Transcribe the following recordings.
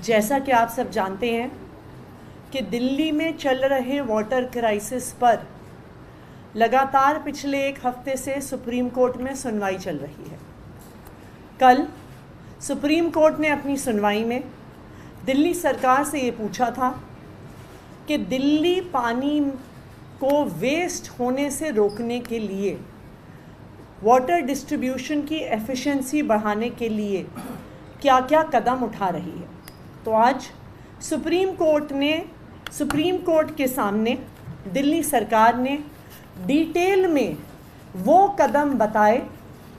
जैसा कि आप सब जानते हैं कि दिल्ली में चल रहे वाटर क्राइसिस पर लगातार पिछले एक हफ्ते से सुप्रीम कोर्ट में सुनवाई चल रही है। कल सुप्रीम कोर्ट ने अपनी सुनवाई में दिल्ली सरकार से ये पूछा था कि दिल्ली पानी को वेस्ट होने से रोकने के लिए वाटर डिस्ट्रीब्यूशन की एफिशिएंसी बढ़ाने के लिए क्या क्या कदम उठा रही है। तो आज सुप्रीम कोर्ट के सामने दिल्ली सरकार ने डिटेल में वो कदम बताए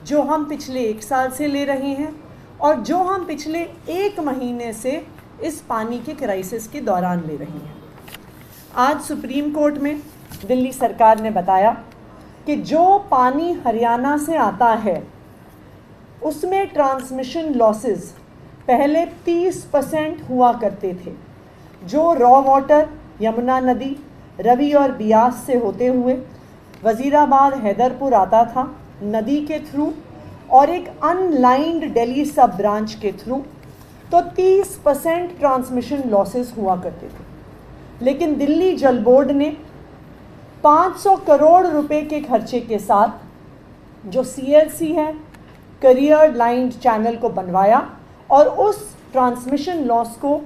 जो हम पिछले एक साल से ले रहे हैं और जो हम पिछले एक महीने से इस पानी के क्राइसिस के दौरान ले रहे हैं। आज सुप्रीम कोर्ट में दिल्ली सरकार ने बताया कि जो पानी हरियाणा से आता है उसमें ट्रांसमिशन लॉसेस पहले 30% हुआ करते थे। जो रॉ वाटर यमुना नदी, रवि और बियास से होते हुए वजीराबाद हैदरपुर आता था नदी के थ्रू और एक अनलाइंड दिल्ली सब ब्रांच के थ्रू, तो 30% ट्रांसमिशन लॉसेस हुआ करते थे। लेकिन दिल्ली जल बोर्ड ने 500 करोड़ रुपए के खर्चे के साथ जो CLC है करियर लाइंड चैनल को बनवाया और उस ट्रांसमिशन लॉस को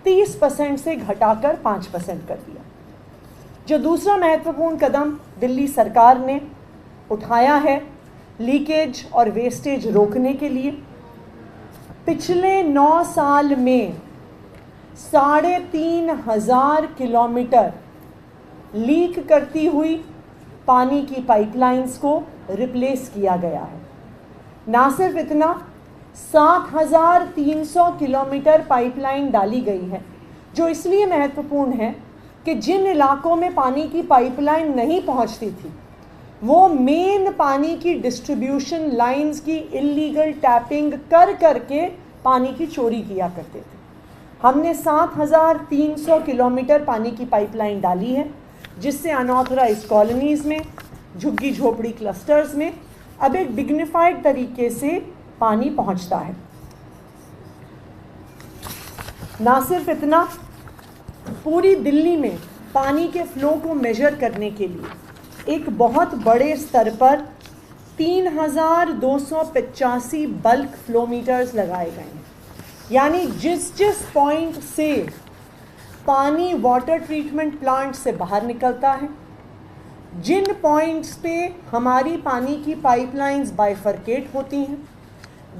30% से घटाकर 5% कर दिया। जो दूसरा महत्वपूर्ण कदम दिल्ली सरकार ने उठाया है लीकेज और वेस्टेज रोकने के लिए, पिछले 9 साल में 3,500 किलोमीटर लीक करती हुई पानी की पाइपलाइंस को रिप्लेस किया गया है। ना सिर्फ इतना, 7,300 किलोमीटर पाइपलाइन डाली गई है, जो इसलिए महत्वपूर्ण है कि जिन इलाकों में पानी की पाइपलाइन नहीं पहुंचती थी वो मेन पानी की डिस्ट्रीब्यूशन लाइंस की इल्लीगल टैपिंग करके पानी की चोरी किया करते थे। हमने 7,300 किलोमीटर पानी की पाइपलाइन डाली है, जिससे अनऑथराइज कॉलोनीज़ में, झुग्गी झोपड़ी क्लस्टर्स में अब एक डिग्निफाइड तरीके से पानी पहुंचता है। ना सिर्फ इतना, पूरी दिल्ली में पानी के फ्लो को मेजर करने के लिए एक बहुत बड़े स्तर पर 3,285 बल्क फ्लो मीटर्स लगाए गए हैं। यानी जिस पॉइंट से पानी वाटर ट्रीटमेंट प्लांट से बाहर निकलता है, जिन पॉइंट्स पे हमारी पानी की पाइपलाइंस बाइफरकेट होती हैं,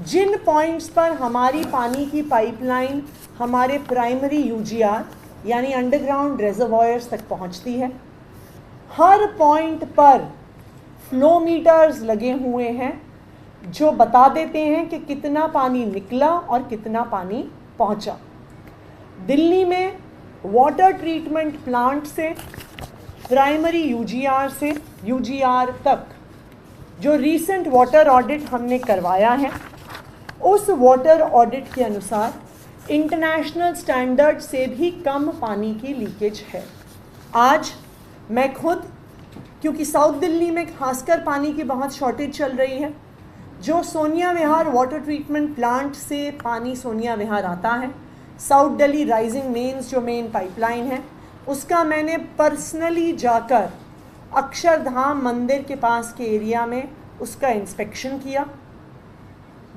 जिन पॉइंट्स पर हमारी पानी की पाइपलाइन हमारे प्राइमरी UGR यानी अंडरग्राउंड रिजर्वॉयर्स तक पहुंचती है, हर पॉइंट पर फ्लो मीटर्स लगे हुए हैं जो बता देते हैं कि कितना पानी निकला और कितना पानी पहुंचा। दिल्ली में वाटर ट्रीटमेंट प्लांट से प्राइमरी UGR से UGR तक जो रीसेंट वाटर ऑडिट हमने करवाया है, उस वाटर ऑडिट के अनुसार इंटरनेशनल स्टैंडर्ड से भी कम पानी की लीकेज है। आज मैं खुद, क्योंकि साउथ दिल्ली में खासकर पानी की बहुत शॉर्टेज चल रही है, जो सोनिया विहार वाटर ट्रीटमेंट प्लांट से पानी सोनिया विहार आता है, साउथ दिल्ली राइजिंग मेन्स जो मेन पाइपलाइन है, उसका मैंने पर्सनली जाकर अक्षरधाम मंदिर के पास के एरिया में उसका इंस्पेक्शन किया।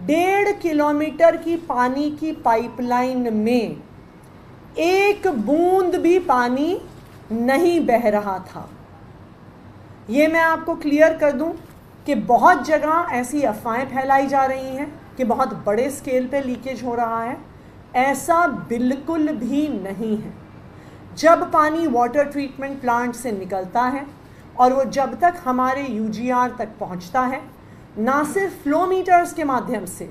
1.5 किलोमीटर की पानी की पाइपलाइन में एक बूंद भी पानी नहीं बह रहा था। ये मैं आपको क्लियर कर दूं कि बहुत जगह ऐसी अफवाहें फैलाई जा रही हैं कि बहुत बड़े स्केल पे लीकेज हो रहा है। ऐसा बिल्कुल भी नहीं है। जब पानी वाटर ट्रीटमेंट प्लांट से निकलता है और वो जब तक हमारे UGR तक पहुंचता है, ना सिर्फ फ्लो मीटर्स के माध्यम से,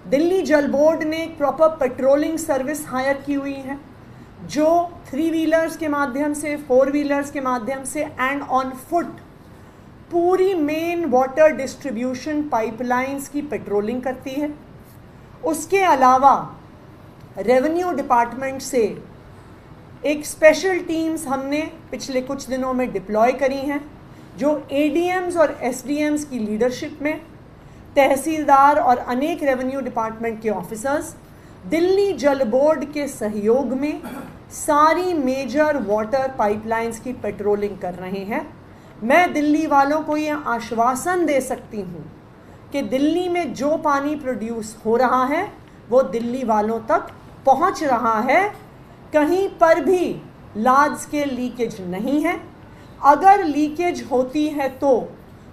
दिल्ली जल बोर्ड ने एक प्रॉपर पेट्रोलिंग सर्विस हायर की हुई है जो 3 व्हीलर्स के माध्यम से, 4 व्हीलर्स के माध्यम से एंड ऑन फुट पूरी मेन वाटर डिस्ट्रीब्यूशन पाइपलाइंस की पेट्रोलिंग करती है। उसके अलावा रेवेन्यू डिपार्टमेंट से एक स्पेशल टीम्स हमने पिछले कुछ दिनों में डिप्लॉय करी हैं, जो ADMs और SDMs की लीडरशिप में तहसीलदार और अनेक रेवेन्यू डिपार्टमेंट के ऑफिसर्स दिल्ली जल बोर्ड के सहयोग में सारी मेजर वाटर पाइपलाइंस की पेट्रोलिंग कर रहे हैं। मैं दिल्ली वालों को ये आश्वासन दे सकती हूँ कि दिल्ली में जो पानी प्रोड्यूस हो रहा है वो दिल्ली वालों तक पहुँच रहा है। कहीं पर भी लार्ज स्केल लीकेज नहीं है। अगर लीकेज होती है तो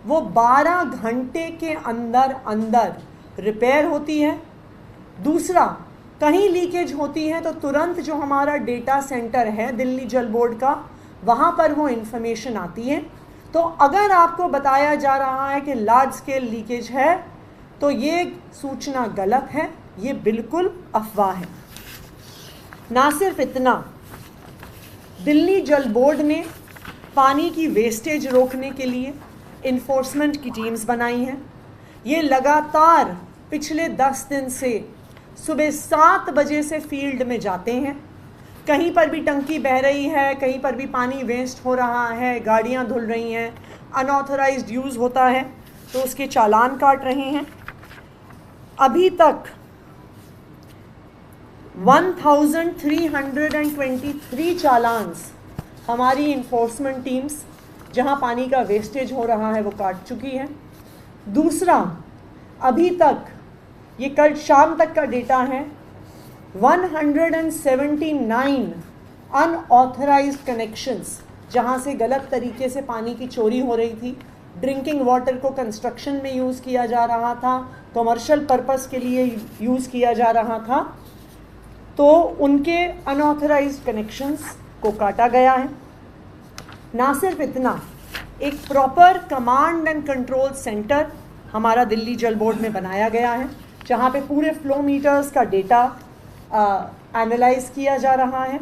वो 12 घंटे के अंदर अंदर रिपेयर होती है। दूसरा, कहीं लीकेज होती है तो तुरंत जो हमारा डेटा सेंटर है दिल्ली जल बोर्ड का, वहाँ पर वो इन्फॉर्मेशन आती है। तो अगर आपको बताया जा रहा है कि लार्ज स्केल लीकेज है तो ये सूचना गलत है, ये बिल्कुल अफवाह है। ना सिर्फ इतना, दिल्ली जल बोर्ड ने पानी की वेस्टेज रोकने के लिए इन्फोर्समेंट की टीम्स बनाई हैं। ये लगातार पिछले 10 दिन से सुबह 7 बजे से फील्ड में जाते हैं। कहीं पर भी टंकी बह रही है, कहीं पर भी पानी वेस्ट हो रहा है, गाड़ियां धुल रही हैं, अनऑथराइज्ड यूज़ होता है तो उसके चालान काट रहे हैं। अभी तक 1323 चालान्स हमारी इन्फोर्समेंट टीम्स जहां पानी का वेस्टेज हो रहा है वो काट चुकी है। दूसरा, अभी तक ये कल शाम तक का डेटा है, 179 अनऑथराइज्ड कनेक्शंस जहां से गलत तरीके से पानी की चोरी हो रही थी, ड्रिंकिंग वाटर को कंस्ट्रक्शन में यूज़ किया जा रहा था, कमर्शियल पर्पस के लिए यूज़ किया जा रहा था, तो उनके अनऑथराइज्ड कनेक्शंस को काटा गया है। ना सिर्फ इतना, एक proper command and control centre हमारा दिल्ली जल बोर्ड में बनाया गया है जहाँ पे पूरे फ्लो मीटर्स का डेटा एनालाइज किया जा रहा है।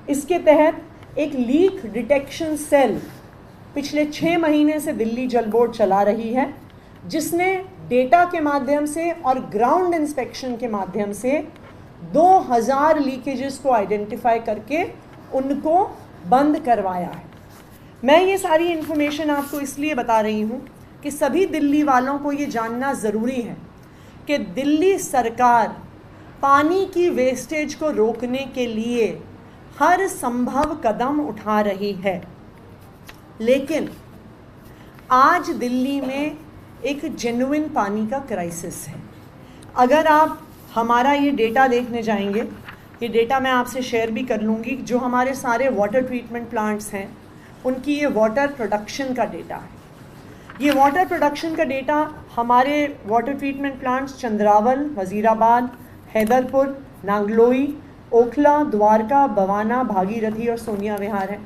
इसके तहत एक लीक डिटेक्शन सेल पिछले 6 महीने से दिल्ली जल बोर्ड चला रही है, जिसने डेटा के माध्यम से और ग्राउंड इंस्पेक्शन के माध्यम से 2000 लीकेजेस को आइडेंटिफाई करके उनको बंद करवाया है। मैं ये सारी इन्फॉर्मेशन आपको इसलिए बता रही हूँ कि सभी दिल्ली वालों को ये जानना ज़रूरी है कि दिल्ली सरकार पानी की वेस्टेज को रोकने के लिए हर संभव कदम उठा रही है। लेकिन आज दिल्ली में एक जेन्युइन पानी का क्राइसिस है। अगर आप हमारा ये डेटा देखने जाएंगे, ये डेटा मैं आपसे शेयर भी कर लूँगी, जो हमारे सारे वाटर ट्रीटमेंट प्लांट्स हैं उनकी ये वाटर प्रोडक्शन का डेटा है। ये वाटर प्रोडक्शन का डेटा हमारे water treatment plants Chandrawal, Wazirabad, Haiderpur, Nangloi, Okhla, Dwarka, Bawana, Bhagirathi और सोनिया विहार है।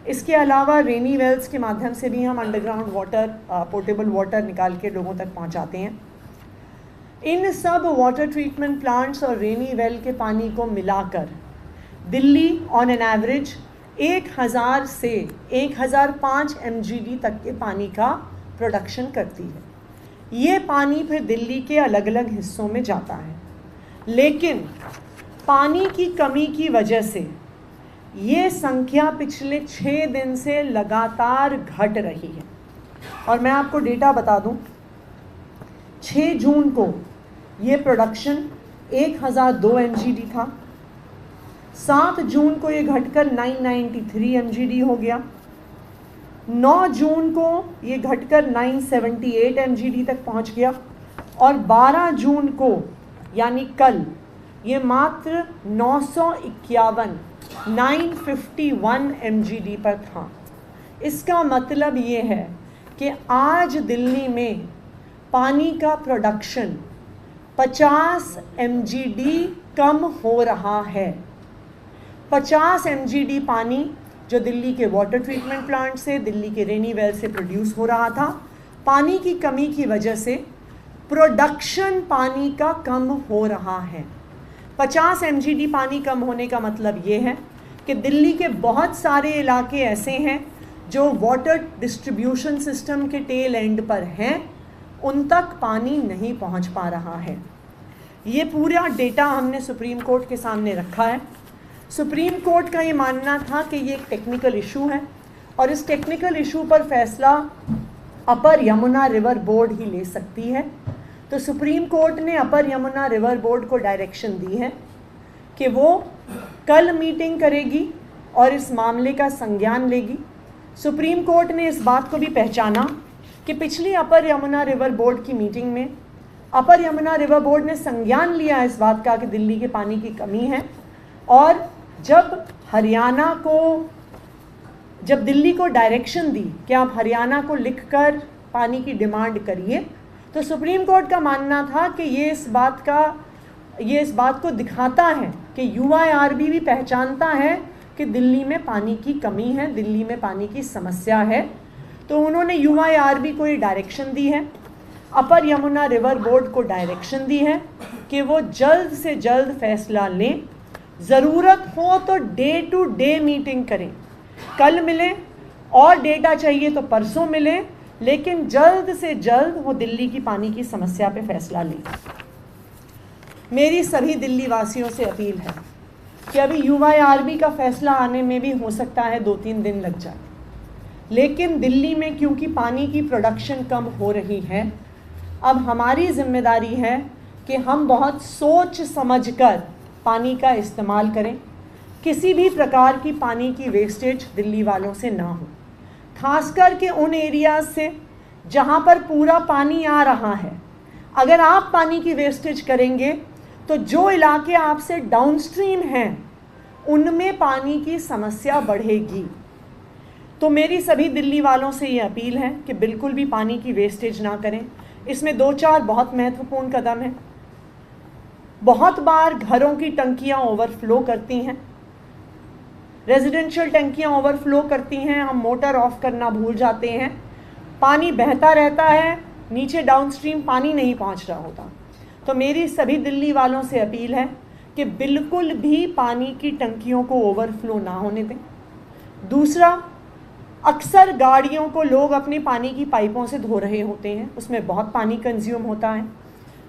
इसके अलावा रेनी वेल्स के माध्यम से भी हम अंडरग्राउंड वाटर, पोर्टेबल वाटर निकाल के लोगों तक पहुंचाते हैं। इन सब वाटर ट्रीटमेंट प्लांट्स और रेनी वेल के पानी को मिलाकर दिल्ली ऑन एन एवरेज 1000 से 1005 MGD तक के पानी का प्रोडक्शन करती है। ये पानी फिर दिल्ली के अलग अलग हिस्सों में जाता है, लेकिन पानी की कमी की वजह से ये संख्या पिछले 6 दिन से लगातार घट रही है। और मैं आपको डेटा बता दूं, 6 जून को ये प्रोडक्शन 1002 MGD था, 7 जून को ये घटकर 993 MGD हो गया, 9 जून को ये घटकर 978 MGD तक पहुंच गया और 12 जून को यानी कल ये मात्र 951 MGD पर था। इसका मतलब ये है कि आज दिल्ली में पानी का प्रोडक्शन 50 MGD कम हो रहा है। 50 MGD पानी जो दिल्ली के वाटर ट्रीटमेंट प्लांट से, दिल्ली के रेनी वेल से प्रोड्यूस हो रहा था, पानी की कमी की वजह से प्रोडक्शन पानी का कम हो रहा है। 50 MGD पानी कम होने का मतलब ये है कि दिल्ली के बहुत सारे इलाके ऐसे हैं जो वाटर डिस्ट्रीब्यूशन सिस्टम के टेल एंड पर हैं, उन तक पानी नहीं पहुंच पा रहा है। ये पूरा डेटा हमने सुप्रीम कोर्ट के सामने रखा है। सुप्रीम कोर्ट का ये मानना था कि ये एक टेक्निकल इशू है और इस टेक्निकल इशू पर फैसला अपर यमुना रिवर बोर्ड ही ले सकती है। तो सुप्रीम कोर्ट ने अपर यमुना रिवर बोर्ड को डायरेक्शन दी है कि वो कल मीटिंग करेगी और इस मामले का संज्ञान लेगी। सुप्रीम कोर्ट ने इस बात को भी पहचाना कि पिछली अपर यमुना रिवर बोर्ड की मीटिंग में अपर यमुना रिवर बोर्ड ने संज्ञान लिया इस बात का कि दिल्ली के पानी की कमी है, और जब दिल्ली को डायरेक्शन दी कि आप हरियाणा को लिखकर पानी की डिमांड करिए, तो सुप्रीम कोर्ट का मानना था कि ये इस बात को दिखाता है कि UIRB भी पहचानता है कि दिल्ली में पानी की कमी है, दिल्ली में पानी की समस्या है। तो उन्होंने UIRB को ये डायरेक्शन दी है, अपर यमुना रिवर बोर्ड को डायरेक्शन दी है कि वो जल्द से जल्द फैसला लें, ज़रूरत हो तो डे टू डे मीटिंग करें, कल मिलें और डेटा चाहिए तो परसों मिलें, लेकिन जल्द से जल्द वो दिल्ली की पानी की समस्या पे फैसला लें। मेरी सभी दिल्ली वासियों से अपील है कि अभी UIRB का फैसला आने में भी हो सकता है 2-3 दिन लग जाए, लेकिन दिल्ली में क्योंकि पानी की प्रोडक्शन कम हो रही है, अब हमारी जिम्मेदारी है कि हम बहुत सोच समझकर पानी का इस्तेमाल करें। किसी भी प्रकार की पानी की वेस्टेज दिल्ली वालों से ना हो, खासकर के उन एरियाज से जहां पर पूरा पानी आ रहा है। अगर आप पानी की वेस्टेज करेंगे तो जो इलाके आपसे डाउनस्ट्रीम हैं उनमें पानी की समस्या बढ़ेगी। तो मेरी सभी दिल्ली वालों से ये अपील है कि बिल्कुल भी पानी की वेस्टेज ना करें। इसमें 2-4 बहुत महत्वपूर्ण कदम हैं। बहुत बार घरों की टंकियां ओवरफ्लो करती हैं, रेजिडेंशियल टंकियां ओवरफ्लो करती हैं, हम मोटर ऑफ करना भूल जाते हैं, पानी बहता रहता है, नीचे डाउनस्ट्रीम पानी नहीं पहुंच रहा होता। तो मेरी सभी दिल्ली वालों से अपील है कि बिल्कुल भी पानी की टंकियों को ओवरफ्लो ना होने दें। दूसरा, अक्सर गाड़ियों को लोग अपनी पानी की पाइपों से धो रहे होते हैं, उसमें बहुत पानी कंज्यूम होता है।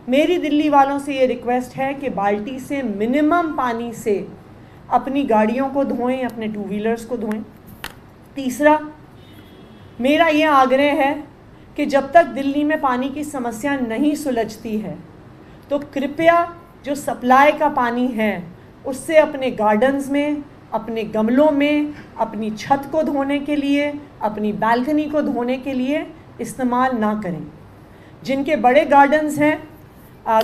मेरी दिल्ली वालों से ये रिक्वेस्ट है कि बाल्टी से मिनिमम पानी से अपनी गाड़ियों को धोएं, अपने 2 व्हीलर्स को धोएं। तीसरा, मेरा ये आग्रह है कि जब तक दिल्ली में पानी की समस्या नहीं सुलझती है तो कृपया जो सप्लाई का पानी है उससे अपने गार्डन्स में, अपने गमलों में, अपनी छत को धोने के लिए, अपनी बालकनी को धोने के लिए इस्तेमाल ना करें। जिनके बड़े गार्डन्स हैं,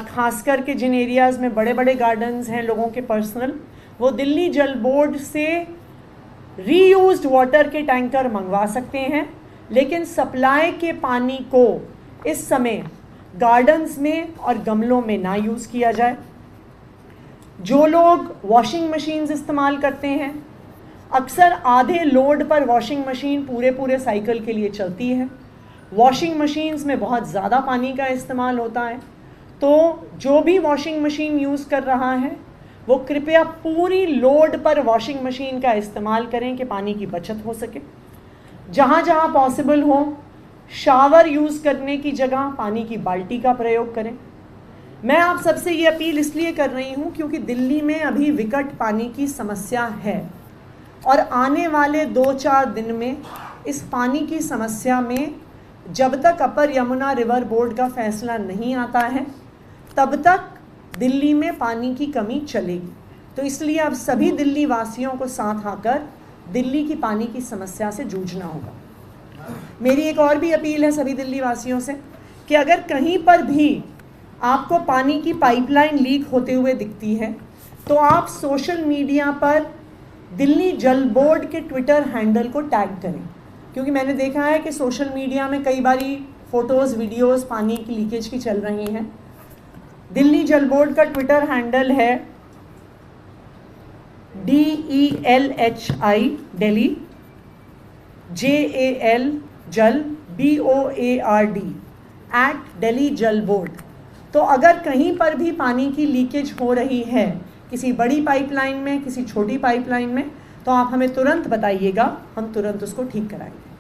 खास करके जिन एरियाज़ में बड़े बड़े गार्डन्स हैं लोगों के पर्सनल, वो दिल्ली जल बोर्ड से रीयूज्ड वाटर के टैंकर मंगवा सकते हैं, लेकिन सप्लाई के पानी को इस समय गार्डन्स में और गमलों में ना यूज़ किया जाए। जो लोग वॉशिंग मशीन्स इस्तेमाल करते हैं, अक्सर आधे लोड पर वॉशिंग मशीन पूरे साइकिल के लिए चलती है। वॉशिंग मशीन्स में बहुत ज़्यादा पानी का इस्तेमाल होता है, तो जो भी वॉशिंग मशीन यूज़ कर रहा है वो कृपया पूरी लोड पर वॉशिंग मशीन का इस्तेमाल करें कि पानी की बचत हो सके। जहाँ जहाँ पॉसिबल हो शावर यूज़ करने की जगह पानी की बाल्टी का प्रयोग करें। मैं आप सबसे ये अपील इसलिए कर रही हूँ क्योंकि दिल्ली में अभी विकट पानी की समस्या है और आने वाले 2-4 दिन में इस पानी की समस्या में जब तक अपर यमुना रिवर बोर्ड का फैसला नहीं आता है तब तक दिल्ली में पानी की कमी चलेगी। तो इसलिए अब सभी दिल्ली वासियों को साथ आकर दिल्ली की पानी की समस्या से जूझना होगा। मेरी एक और भी अपील है सभी दिल्ली वासियों से कि अगर कहीं पर भी आपको पानी की पाइपलाइन लीक होते हुए दिखती है तो आप सोशल मीडिया पर दिल्ली जल बोर्ड के ट्विटर हैंडल को टैग करें, क्योंकि मैंने देखा है कि सोशल मीडिया में कई बारी फ़ोटोज़ वीडियोज़ पानी की लीकेज की चल रही हैं। दिल्ली जल बोर्ड का ट्विटर हैंडल है DELHI दिल्ली JAL जल BOARD @दिल्ली जल बोर्ड। तो अगर कहीं पर भी पानी की लीकेज हो रही है किसी बड़ी पाइपलाइन में, किसी छोटी पाइपलाइन में, तो आप हमें तुरंत बताइएगा, हम तुरंत उसको ठीक कराएंगे।